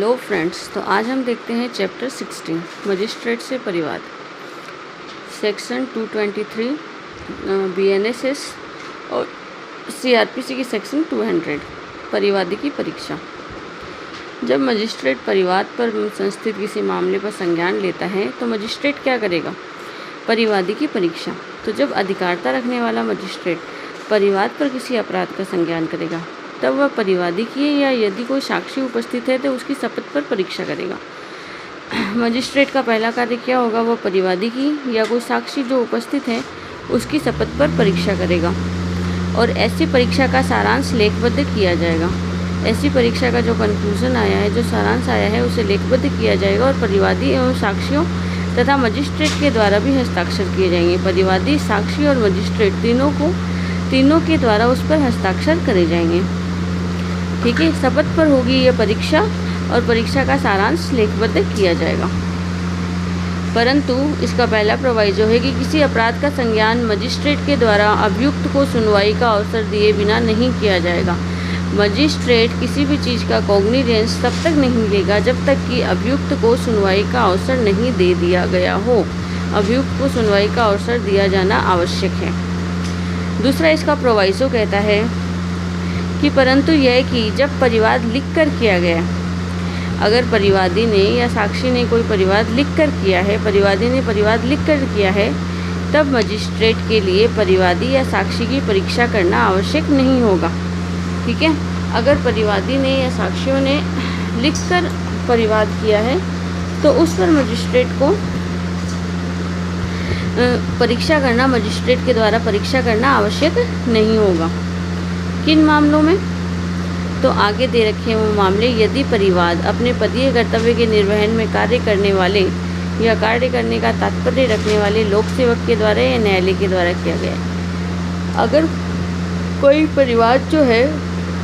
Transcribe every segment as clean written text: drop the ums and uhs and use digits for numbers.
Hello friends, तो आज हम देखते हैं चैप्टर 16 मजिस्ट्रेट से परिवाद, सेक्शन 223 BNSS और CRPC की सेक्शन 200 परिवादी की परीक्षा। जब मजिस्ट्रेट परिवाद पर संस्थित किसी मामले पर संज्ञान लेता है तो मजिस्ट्रेट क्या करेगा? परिवादी की परीक्षा। तो जब अधिकारिता रखने वाला मजिस्ट्रेट परिवाद पर किसी अपराध का संज्ञान करेगा तब वह परिवादी की या यदि कोई साक्षी उपस्थित है तो उसकी शपथ पर परीक्षा करेगा। मजिस्ट्रेट का पहला कार्य क्या होगा? वह परिवादी की या कोई साक्षी जो उपस्थित है उसकी शपथ पर परीक्षा करेगा और ऐसी परीक्षा का सारांश लेखबद्ध किया जाएगा। ऐसी परीक्षा का जो कंक्लूजन आया है, जो सारांश आया है, उसे लेखबद्ध किया जाएगा और परिवादी एवं साक्षियों तथा मजिस्ट्रेट के द्वारा भी हस्ताक्षर किए जाएंगे। परिवादी, साक्षी और मजिस्ट्रेट तीनों के द्वारा उस पर हस्ताक्षर करे जाएंगे। ठीक है, शपथ पर होगी यह परीक्षा और परीक्षा का सारांश लेखबद्ध किया जाएगा। परंतु इसका पहला प्रोवाइजो है कि किसी अपराध का संज्ञान मजिस्ट्रेट के द्वारा अभियुक्त को सुनवाई का अवसर दिए बिना नहीं किया जाएगा। मजिस्ट्रेट किसी भी चीज़ का कॉग्निजेंस तब तक नहीं लेगा जब तक कि अभियुक्त को सुनवाई का अवसर नहीं दे दिया गया हो। अभियुक्त को सुनवाई का अवसर दिया जाना आवश्यक है। दूसरा इसका प्रोवाइजो कहता है कि परंतु यह कि जब परिवाद लिखकर किया गया, अगर परिवादी ने या साक्षी ने कोई परिवाद लिखकर किया है, परिवादी ने परिवाद लिखकर किया है, तब मजिस्ट्रेट के लिए परिवादी या साक्षी की परीक्षा करना आवश्यक नहीं होगा। ठीक है, अगर परिवादी ने या साक्षियों ने लिखकर परिवाद किया है तो उस पर मजिस्ट्रेट को परीक्षा करना, मजिस्ट्रेट के द्वारा परीक्षा करना आवश्यक नहीं होगा। किन मामलों में? तो आगे दे रखे हैं वो मामले, यदि परिवाद अपने पदीय कर्तव्य के निर्वहन में कार्य करने वाले या कार्य करने का तात्पर्य रखने वाले लोक सेवक के द्वारा या न्यायालय के द्वारा किया गया है। अगर कोई परिवाद जो है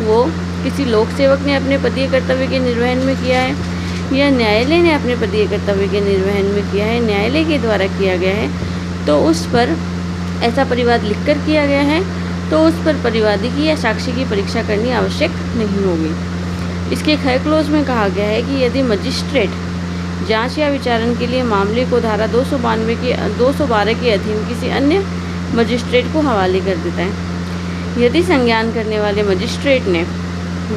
वो किसी लोक सेवक ने अपने पदीय कर्तव्य के निर्वहन में किया है या न्यायालय ने अपने पदीय कर्तव्य के निर्वहन में किया है, न्यायालय के द्वारा किया गया है, तो उस पर ऐसा परिवाद लिखकर किया गया है तो उस पर परिवादी की या साक्षी की परीक्षा करनी आवश्यक नहीं होगी। इसके ख क्लोज में कहा गया है कि यदि मजिस्ट्रेट जांच या विचारण के लिए मामले को धारा 212 के अधीन किसी अन्य मजिस्ट्रेट को हवाले कर देता है, यदि संज्ञान करने वाले मजिस्ट्रेट ने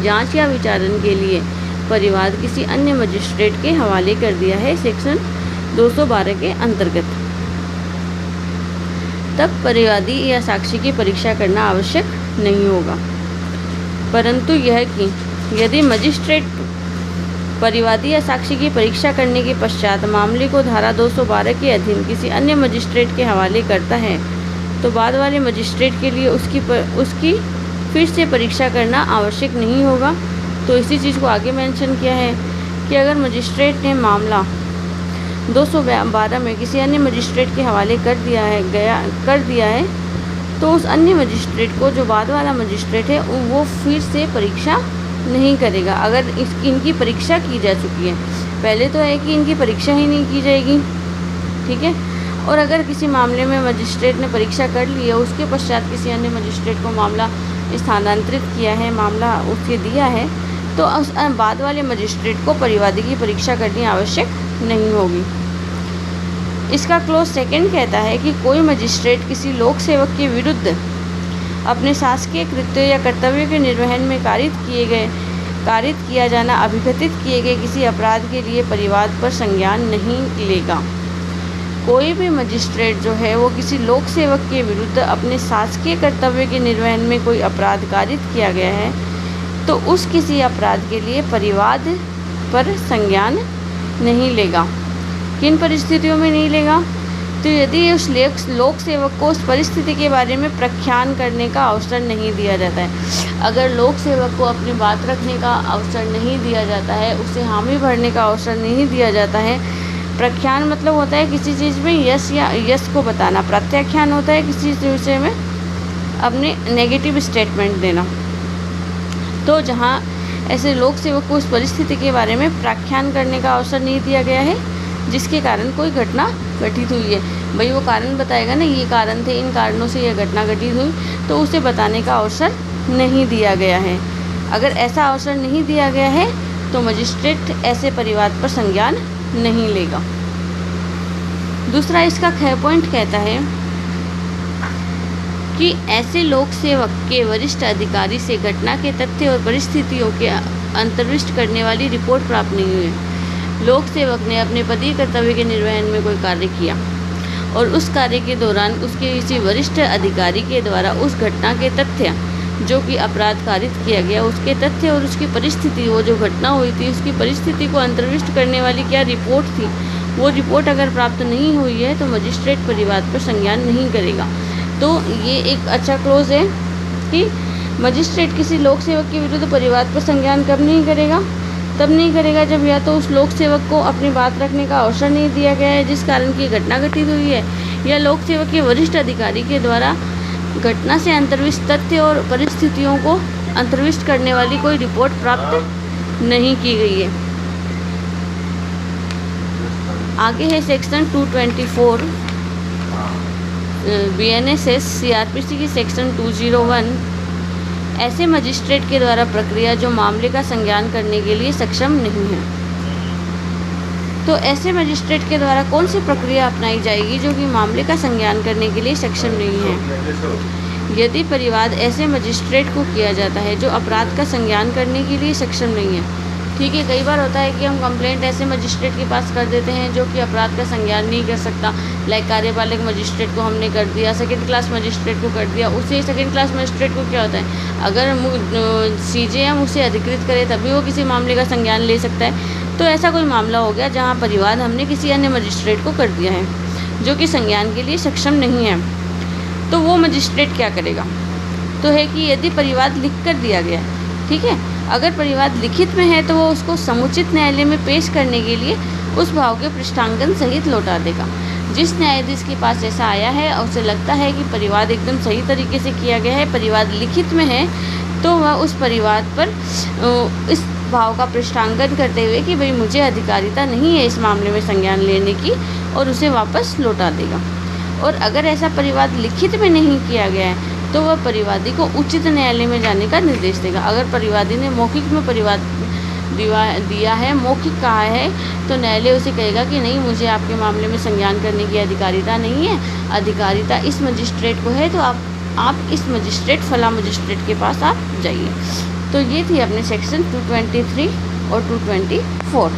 जांच या विचारण के लिए परिवाद किसी अन्य मजिस्ट्रेट के हवाले कर दिया है सेक्शन 212 के अंतर्गत, तब परिवादी या साक्षी की परीक्षा करना आवश्यक नहीं होगा। परंतु यह कि यदि मजिस्ट्रेट परिवादी या साक्षी की परीक्षा करने के पश्चात मामले को धारा 212 के अधीन किसी अन्य मजिस्ट्रेट के हवाले करता है तो बाद वाले मजिस्ट्रेट के लिए उसकी फिर से परीक्षा करना आवश्यक नहीं होगा। तो इसी चीज़ को आगे मेंशन किया है कि अगर मजिस्ट्रेट ने मामला 212 में किसी अन्य मजिस्ट्रेट के हवाले कर दिया है तो उस अन्य मजिस्ट्रेट को, जो बाद वाला मजिस्ट्रेट है, वो फिर से परीक्षा नहीं करेगा। अगर इनकी परीक्षा की जा चुकी है, पहले तो है कि इनकी परीक्षा ही नहीं की जाएगी। ठीक है, और अगर किसी मामले में मजिस्ट्रेट ने परीक्षा कर ली है, उसके पश्चात किसी अन्य मजिस्ट्रेट को मामला स्थानांतरित किया है, मामला उसके दिया है, तो उस बाद वाले मजिस्ट्रेट को परिवादी की परीक्षा करनी आवश्यक नहीं होगी। इसका क्लोज सेकंड कहता है कि कोई मजिस्ट्रेट किसी लोक सेवक के विरुद्ध अपने शासकीय कृत्य या कर्तव्य के निर्वहन में कारित किया जाना अभिकथित किए गए किसी अपराध के लिए परिवाद पर संज्ञान नहीं लेगा। कोई भी मजिस्ट्रेट जो है वो किसी लोक सेवक के विरुद्ध अपने शासकीय कर्तव्य के निर्वहन में कोई अपराध कारित किया गया है तो उस किसी अपराध के लिए परिवाद पर संज्ञान नहीं लेगा। किन परिस्थितियों में नहीं लेगा? तो यदि उस लोक सेवक को उस परिस्थिति के बारे में प्रख्यान करने का अवसर नहीं दिया जाता है। अगर लोक सेवक को अपनी बात रखने का अवसर नहीं दिया जाता है, उसे हामी भरने का अवसर नहीं दिया जाता है। प्रख्यान मतलब होता है किसी चीज़ में यस या यस को बताना, प्रत्याख्यान होता है किसी विषय में अपने नेगेटिव स्टेटमेंट देना। तो जहाँ ऐसे लोक सेवक को उस परिस्थिति के बारे में प्रख्यान करने का अवसर नहीं दिया गया है जिसके कारण कोई घटना घटित हुई है, भाई वो कारण बताएगा ना, ये कारण थे, इन कारणों से यह घटना घटित हुई, तो उसे बताने का अवसर नहीं दिया गया है। अगर ऐसा अवसर नहीं दिया गया है तो मजिस्ट्रेट ऐसे परिवाद पर संज्ञान नहीं लेगा। दूसरा इसका ख पॉइंट कहता है कि ऐसे लोक सेवक के वरिष्ठ अधिकारी से घटना के तथ्य और परिस्थितियों के अंतर्विष्ट करने वाली रिपोर्ट प्राप्त नहीं हुई है। लोक सेवक ने अपने पदीय कर्तव्य के निर्वहन में कोई कार्य किया और उस कार्य के दौरान उसके किसी वरिष्ठ अधिकारी के द्वारा उस घटना के तथ्य जो कि अपराध कारित किया गया, उसके तथ्य और उसकी परिस्थिति, वो जो घटना हुई थी उसकी परिस्थिति को अंतर्विष्ट करने वाली क्या रिपोर्ट थी, वो रिपोर्ट अगर प्राप्त नहीं हुई है तो मजिस्ट्रेट परिवाद पर संज्ञान नहीं करेगा। तो ये एक अच्छा क्लोज है कि मजिस्ट्रेट किसी लोक सेवक के विरुद्ध परिवाद पर संज्ञान कब नहीं करेगा, तब नहीं करेगा जब या तो उस लोक सेवक को अपनी बात रखने का अवसर नहीं दिया गया है जिस कारण की घटना घटित हुई है, या लोक सेवक के वरिष्ठ अधिकारी के द्वारा घटना से अंतर्विष्ट तथ्य और परिस्थितियों को अंतर्विष्ट करने वाली कोई रिपोर्ट प्राप्त नहीं की गई है। आगे है सेक्शन 224 BNSS CRPC की सेक्शन 201। ऐसे मजिस्ट्रेट के द्वारा प्रक्रिया जो मामले का संज्ञान करने के लिए सक्षम नहीं है। तो ऐसे मजिस्ट्रेट के द्वारा कौन सी प्रक्रिया अपनाई जाएगी जो कि मामले का संज्ञान करने के लिए सक्षम नहीं है। यदि परिवाद ऐसे मजिस्ट्रेट को किया जाता है जो अपराध का संज्ञान करने के लिए सक्षम नहीं है। ठीक है, कई बार होता है कि हम कंप्लेंट ऐसे मजिस्ट्रेट के पास कर देते हैं जो कि अपराध का संज्ञान नहीं कर सकता। लाइक कार्यपालक मजिस्ट्रेट को हमने कर दिया, सेकंड क्लास मजिस्ट्रेट को कर दिया। उसे सेकंड क्लास मजिस्ट्रेट को क्या होता है, अगर CJM उसे अधिकृत करे तभी वो किसी मामले का संज्ञान ले सकता है। तो ऐसा कोई मामला हो गया जहाँ परिवाद हमने किसी अन्य मजिस्ट्रेट को कर दिया है जो कि संज्ञान के लिए सक्षम नहीं है, तो वो मजिस्ट्रेट क्या करेगा, तो है कि यदि परिवाद लिख कर दिया गया है, ठीक है, अगर परिवाद लिखित में है तो वो उसको समुचित न्यायालय में पेश करने के लिए उस भाव के पृष्ठांकन सहित लौटा देगा। जिस न्यायाधीश के पास ऐसा आया है और उसे लगता है कि परिवाद एकदम सही तरीके से किया गया है, परिवाद लिखित में है, तो वह उस परिवाद पर इस भाव का पृष्ठांकन करते हुए कि भाई मुझे अधिकारिता नहीं है इस मामले में संज्ञान लेने की, और उसे वापस लौटा देगा। और अगर ऐसा परिवाद लिखित में नहीं किया गया है तो वह परिवादी को उचित न्यायालय में जाने का निर्देश देगा। अगर परिवादी ने मौखिक में परिवाद दिया है, मौखिक कहा है, तो न्यायालय उसे कहेगा कि नहीं, मुझे आपके मामले में संज्ञान करने की अधिकारिता नहीं है, अधिकारिता इस मजिस्ट्रेट को है, तो आप इस मजिस्ट्रेट फला मजिस्ट्रेट के पास आप जाइए। तो ये थी अपने सेक्शन 223 और 224।